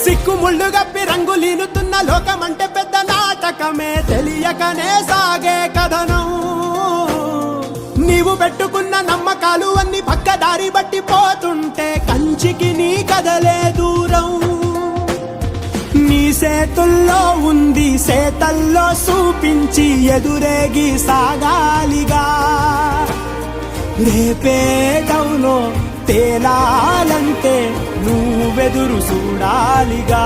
సిక్కుముళ్ళు గప్పి రంగులీనుతున్న లోకమంటే పెద్ద నాటకమే తెలియకనే సాగే కథనం. నీవు పెట్టుకున్న నమ్మకాలు అన్ని పక్కదారి బట్టి పోతుంటే కంచికి నీ కదలే దూరం. నీ చేతుల్లో ఉంది సేతల్లో చూపించి ఎదురేగి సాగాలిగా. రేపేటవులో తేలాలంటే నువ్వెదురు చూడాలిగా.